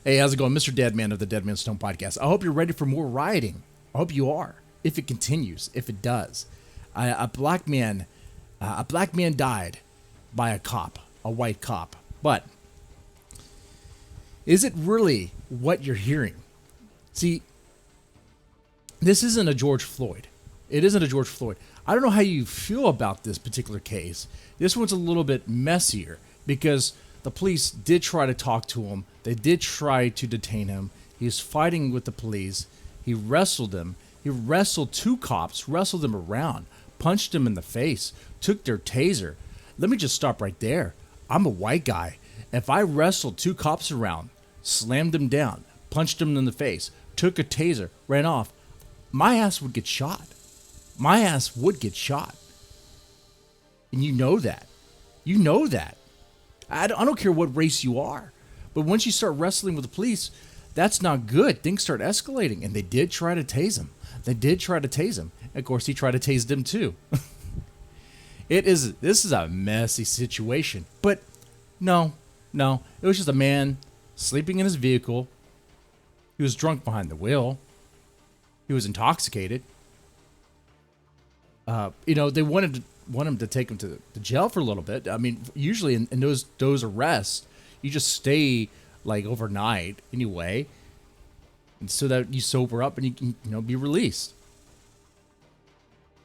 Hey, how's it going? Mr. Deadman of the Deadman Stone Podcast. I hope you're ready for more rioting. I hope you are. If it continues, if it does. A black man died by a cop, a white cop. But is it really what you're hearing? See, this isn't a George Floyd. It isn't a George Floyd. I don't know how you feel about this particular case. This one's a little bit messier because the police did try to talk to him. They did try to detain him. He's fighting with the police. He wrestled him. He wrestled two cops, wrestled them around, punched them in the face, took their taser. Let me just stop right there. I'm a white guy. If I wrestled two cops around, slammed them down, punched them in the face, took a taser, ran off, my ass would get shot. My ass would get shot. And you know that. You know that. I don't care what race you are. But once you start wrestling with the police, that's not good. Things start escalating. And they did try to tase him. Of course, he tried to tase them too. This is a messy situation. But no. It was just a man sleeping in his vehicle. He was drunk behind the wheel. He was intoxicated. They want him to take him to jail for a little bit. I mean, usually in those arrests, you just stay like overnight anyway, and so that you sober up and you can be released.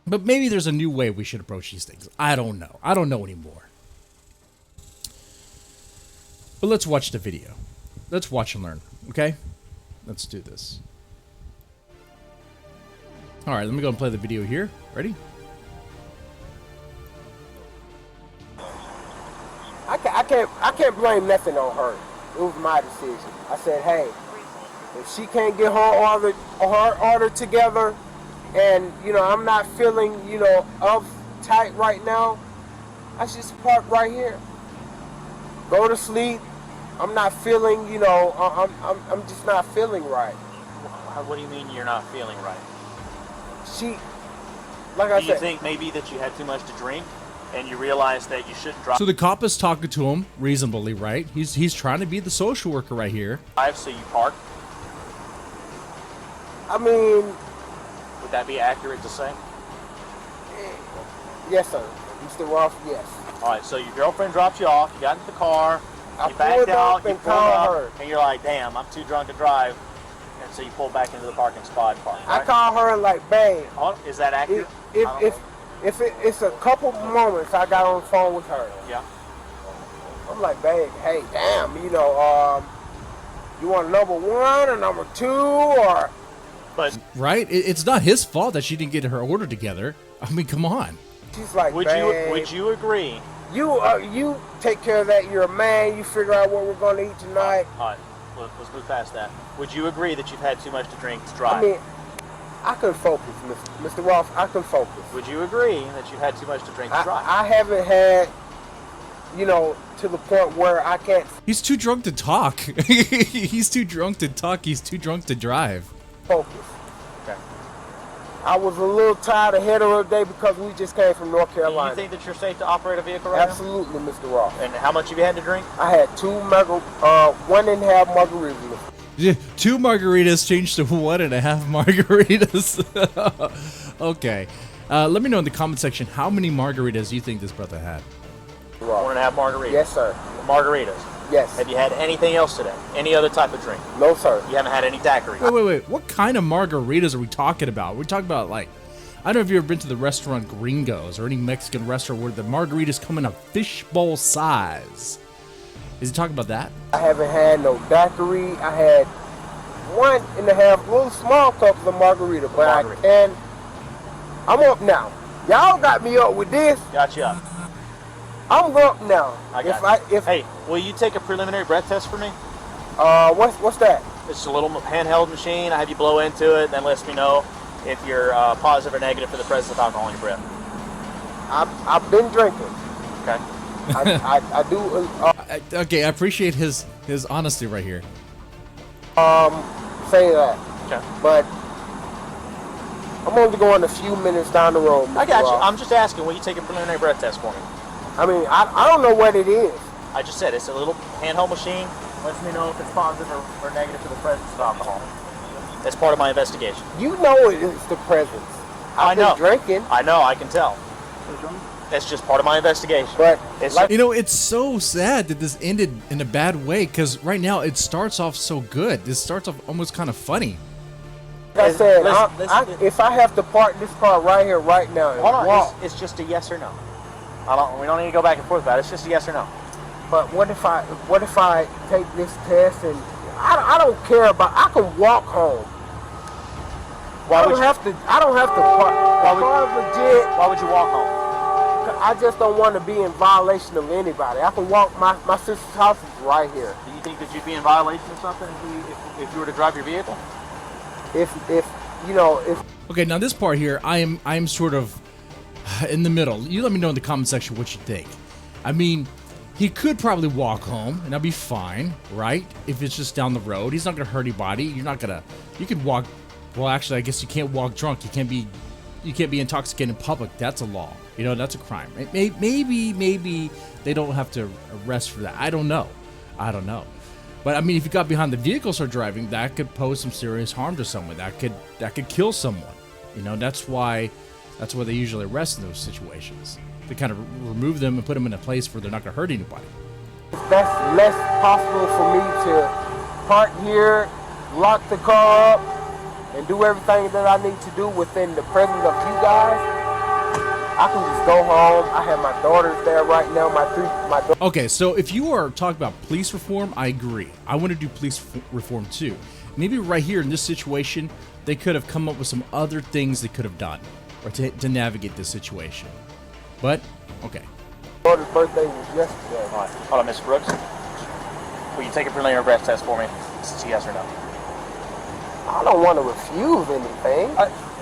But maybe there's a new way we should approach these things. I don't know. I don't know anymore. But let's watch the video. Let's watch and learn. Okay, let's do this. All right, let me go and play the video here. Ready? I can't blame nothing on her. It was my decision. I said, hey, if she can't get her order together, and I'm not feeling uptight right now, I should just park right here. Go to sleep. I'm not feeling I'm just not feeling right. What do you mean you're not feeling right? Do you think maybe that you had too much to drink and you realized that you shouldn't drive? So the cop is talking to him reasonably, right? He's trying to be the social worker right here. So you park? I mean, would that be accurate to say? Yes, sir. Mr. Roth, yes. All right, so your girlfriend dropped you off, you got into the car, I you backed out, you pulled up, her. and you're like, damn, I'm too drunk to drive. And so you pull back into the parking spot. Right? I call her and like, babe. Is that accurate? If it's a couple moments I got on the phone with her. Yeah. I'm like, babe, hey, damn, you want number one or number two or? But right, it's not his fault that she didn't get her order together. I mean, come on. She's like, would you agree? You take care of that. You're a man. You figure out what we're going to eat tonight. All right. Let's move past that. Would you agree that you've had too much to drink to drive? I mean, I can focus, Mr. Ross. I can focus. Would you agree that you've had too much to drink to drive? I haven't had, to the point where I can't. He's too drunk to talk. He's too drunk to talk. He's too drunk to drive. Focus. Okay. I was a little tired ahead of the day because we just came from North Carolina. Do you think that you're safe to operate a vehicle right Absolutely, Mr. Ross. now? And how much have you had to drink? I had 1.5 margaritas. Yeah, 2 margaritas changed to 1.5 margaritas. Okay. Let me know in the comment section how many margaritas you think this brother had. 1.5 margaritas? Yes, sir. Margaritas? Yes. Have you had anything else today? Any other type of drink? No, sir. You haven't had any daiquiri? Wait. What kind of margaritas are we talking about? We're talking about, like, I don't know if you've ever been to the restaurant Gringos or any Mexican restaurant where the margaritas come in a fishbowl size. Is he talking about that? I haven't had no daiquiri. I had 1.5 little small cups of margarita, but I'm up now. Y'all got me up with this. Got you up. I'm up now. Hey, will you take a preliminary breath test for me? What's that? It's a little handheld machine. I have you blow into it, then lets me know if you're positive or negative for the presence of alcohol in your breath. I've been drinking. Okay. I do. Okay, I appreciate his honesty right here. Say that. Okay. But I'm only going a few minutes down the road. I got you. I'm just asking, will you take a preliminary breath test for me? I mean, I don't know what it is. I just said it's a little handheld machine. Lets me know if it's positive or negative for the presence of alcohol. That's part of my investigation. You know it's the presence. I I've know. been drinking. I know, I can tell. That's just part of my investigation. But it's like, You know, it's so sad that this ended in a bad way because right now it starts off so good. This starts off almost kind of funny. I said, listen. if I have to park this car right here, right now, and hold on, walk. it's just a yes or no. We don't need to go back and forth about it. It's just a yes or no. But what if I take this test and I don't care about. I can walk home. I don't have to park. Legit. Why would you walk home? I just don't want to be in violation of anybody. I can walk. My sister's house is right here. Do you think that you'd be in violation of something if you were to drive your vehicle? If Okay, now this part here, I am sort of in the middle. You let me know in the comment section what you think. I mean, he could probably walk home and that'd be fine, right? If it's just down the road, he's not gonna hurt anybody. You could walk. Well, actually, I guess you can't walk drunk. You can't be intoxicated in public. That's a law. You know, that's a crime. Maybe they don't have to arrest for that. I don't know. But I mean, if you got behind the vehicle, start driving, that could pose some serious harm to someone. That could kill someone. You know, that's why they usually arrest in those situations. They kind of remove them and put them in a place where they're not going to hurt anybody. that's less possible for me to park here, lock the car up, and do everything that I need to do within the presence of you guys, I can just go home. I have my daughters there right now. My daughter. Okay, so if you are talking about police reform, I agree. I want to do police reform too. Maybe right here in this situation, they could have come up with some other things they could have done or to navigate this situation. But, okay. My daughter's birthday was yesterday. All right. Hold on, Mr. Brooks. Will you take a preliminary breath test for me? It's yes or no. I don't want to refuse anything.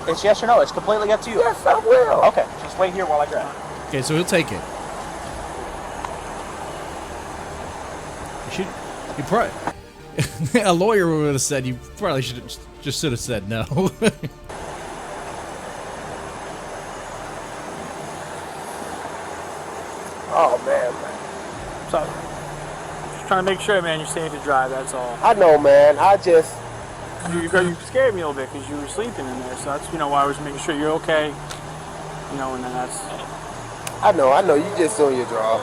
It's yes or no. It's completely up to you. Yes, I will. Okay, just wait here while I grab it. Okay, so he'll take it. You probably, a lawyer would have said you probably should have said no. Oh man. So, just trying to make sure, man, you're safe to drive. That's all. I know, man. I just. You scared me a little bit because you were sleeping in there. So that's why I was making sure you're okay. And then that's. I know. You just doing your job.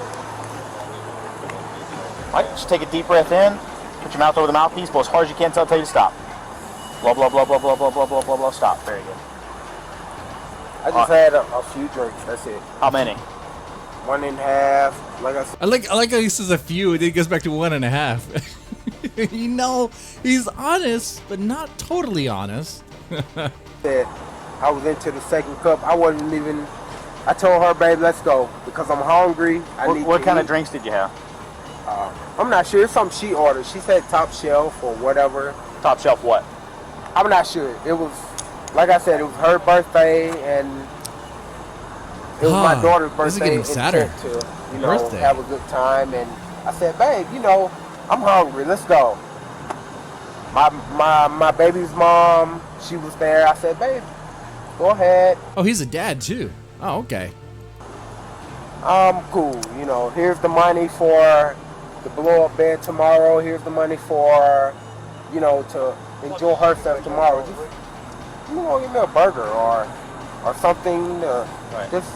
All right, just take a deep breath in. Put your mouth over the mouthpiece. Blow as hard as you can until I tell you to stop. Blow, blow, blow, blow, blow, blow, blow, blow, blow, blow. Stop. Very good. I just had a few drinks. That's it. How many? 1.5. Like I said. I like how he says a few, and then he goes back to 1.5. You know, he's honest, but not totally honest. Said I was into the second cup. I wasn't even. I told her, babe, let's go because I'm hungry. What kind of drinks did you have? I'm not sure. It's something she ordered. She said top shelf or whatever. Top shelf what? I'm not sure. It was, like I said, it was her birthday and it was my daughter's birthday. This is getting sadder. To Birthday. have a good time. And I said, babe, I'm hungry. Let's go. My baby's mom, she was there. I said, babe, go ahead. Oh, he's a dad too. Oh, okay. Cool. Here's the money for the blow up bed tomorrow. Here's the money for, to enjoy herself tomorrow. Just, give me a burger or something. Right. Just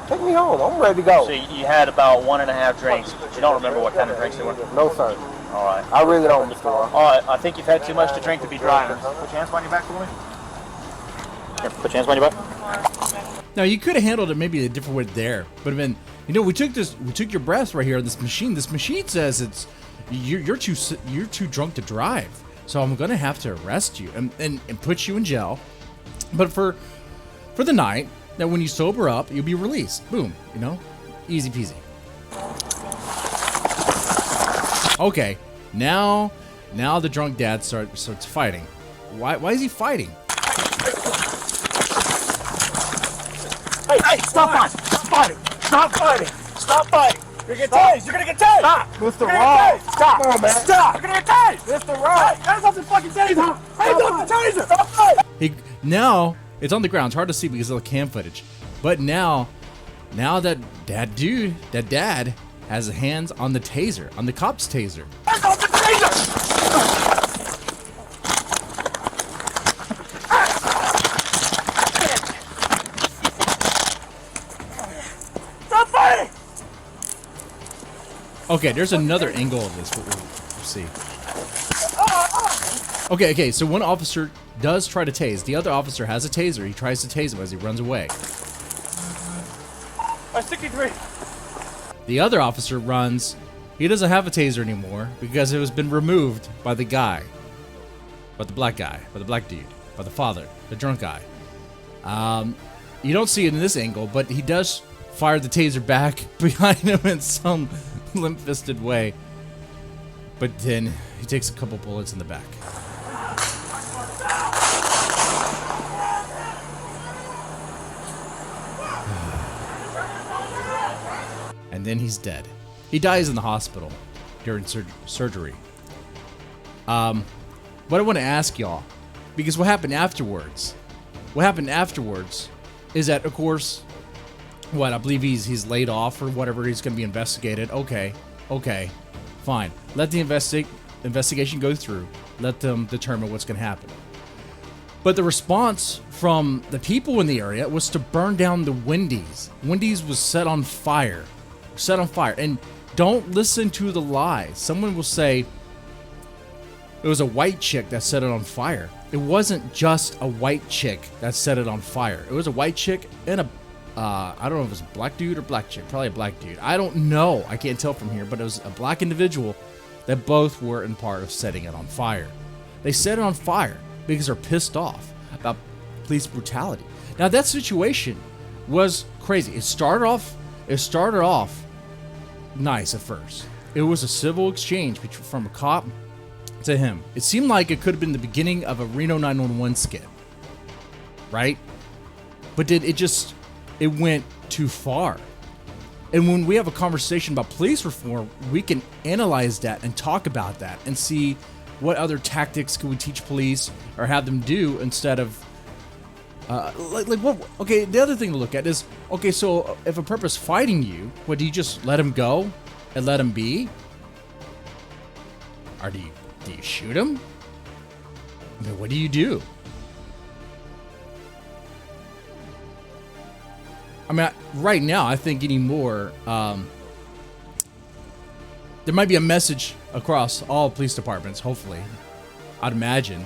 take me home. I'm ready to go. So you had about 1.5 drinks, but you don't remember what kind of drinks they were? No, sir. All right. I really don't, Mr. Ross. All right, I think you've had too much to drink to be driving. Put your hands behind your back for me. Here, put your hands behind your back. Now you could have handled it maybe a different way there, but I mean, we took your breath right here on this machine. This machine says you're too drunk to drive, so I'm gonna have to arrest you and put you in jail. But for the night, that when you sober up, you'll be released. Boom, easy peasy. Okay, now the drunk dad starts fighting. Why is he fighting? Hey, stop fighting! Stop fighting! Stop fighting! Stop fighting! You're gonna get tased! You're gonna get tased! Stop! Mr. Ross. Stop! Come on, man. Stop! You're gonna get tased! Mr. Ross. Hey, hands off the fucking taser! Hands off the taser! Stop fighting! Now it's on the ground. It's hard to see because of the cam footage. But now that dad has hands on the taser, on the cop's taser. Hands off the taser! Okay, there's another angle of this. We'll see. Okay, so one officer does try to tase. The other officer has a taser. He tries to tase him as he runs away. 63. The other officer runs. He doesn't have a taser anymore because it has been removed by the guy. By the black guy. By the black dude. By the father. The drunk guy. You don't see it in this angle, but he does fire the taser back behind him in some limp-fisted way. But then he takes a couple bullets in the back. And then he's dead. He dies in the hospital during surgery. What I want to ask y'all, because what happened afterwards is that, of course, I believe he's laid off or whatever. He's going to be investigated. Okay, fine. Let the investigation go through. Let them determine what's going to happen. But the response from the people in the area was to burn down the Wendy's. Wendy's was set on fire. And don't listen to the lies. Someone will say it was a white chick that set it on fire. It wasn't just a white chick that set it on fire. It was a white chick and I don't know if it was a black dude or black chick. Probably a black dude. I don't know. I can't tell from here, but it was a black individual that both were in part of setting it on fire. They set it on fire because they're pissed off about police brutality. Now that situation was crazy. It started off nice at first. It was a civil exchange from a cop to him. It seemed like it could have been the beginning of a Reno 911 skit, right? But it went too far. And when we have a conversation about police reform, we can analyze that and talk about that and see what other tactics can we teach police or have them do instead of what? Okay, the other thing to look at is, okay, so if a purpose fighting you, do you just let him go and let him be? Or do you shoot him? I mean, what do you do? I mean, right now, I think anymore, there might be a message across all police departments, hopefully. I'd imagine.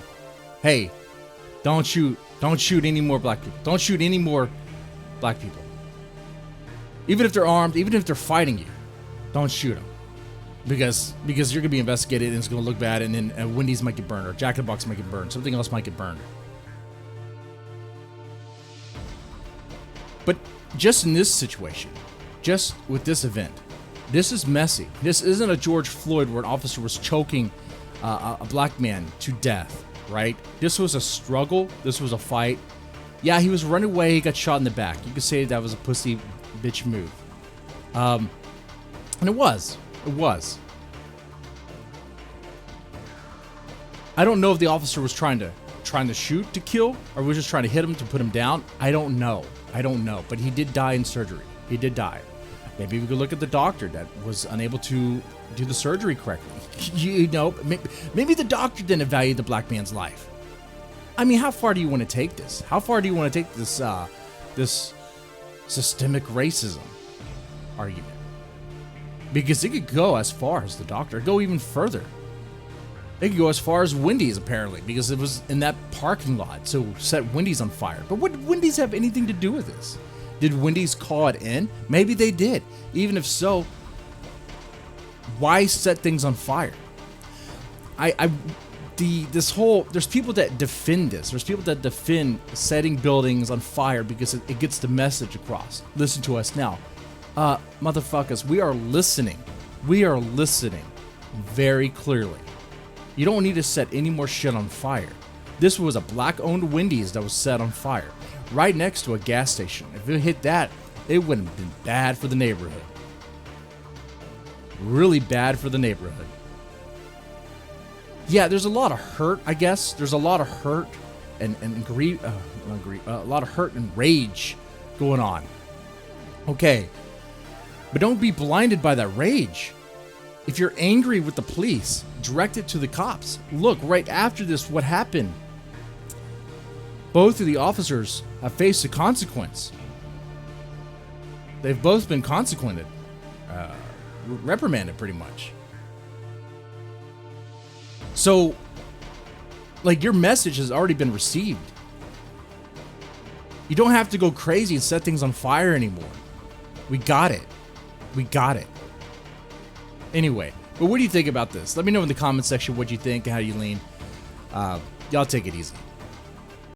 Hey, don't shoot any more black people. Don't shoot any more black people. Even if they're armed, even if they're fighting you, don't shoot them. Because you're going to be investigated and it's going to look bad, and then Wendy's might get burned, or Jack in the Box might get burned, something else might get burned. But just in this situation, just with this event, this is messy. This isn't a George Floyd where an officer was choking a black man to death, right? This was a struggle. This was a fight. Yeah, he was running away. He got shot in the back. You could say that was a pussy bitch move. And it was. It was. I don't know if the officer was trying to shoot to kill, or was just trying to hit him to put him down. I don't know. But he did die in surgery. He did die. Maybe we could look at the doctor that was unable to do the surgery correctly. Maybe the doctor didn't value the black man's life. I mean, how far do you want to take this? How far do you want to take this this systemic racism argument? Because it could go as far as the doctor, go even further. It could go as far as Wendy's, apparently, because it was in that parking lot, so set Wendy's on fire. But what did Wendy's have anything to do with this? Did Wendy's call it in? Maybe they did. Even if so, why set things on fire? There's people that defend this. There's people that defend setting buildings on fire because it gets the message across. Listen to us now. Motherfuckers, we are listening. We are listening very clearly. You don't need to set any more shit on fire. This was a black-owned Wendy's that was set on fire, right next to a gas station. If it hit that, it would have been bad for the neighborhood. Really bad for the neighborhood. Yeah, there's a lot of hurt, I guess. There's a lot of hurt and a lot of hurt and rage going on. Okay, but don't be blinded by that rage. If you're angry with the police, direct it to the cops. Look, right after this, what happened? Both of the officers have faced a consequence. They've both been consequented. reprimanded pretty much. So, like, your message has already been received. You don't have to go crazy and set things on fire anymore. We got it. We got it. Anyway, but what do you think about this? Let me know in the comment section what you think and how you lean. Y'all take it easy.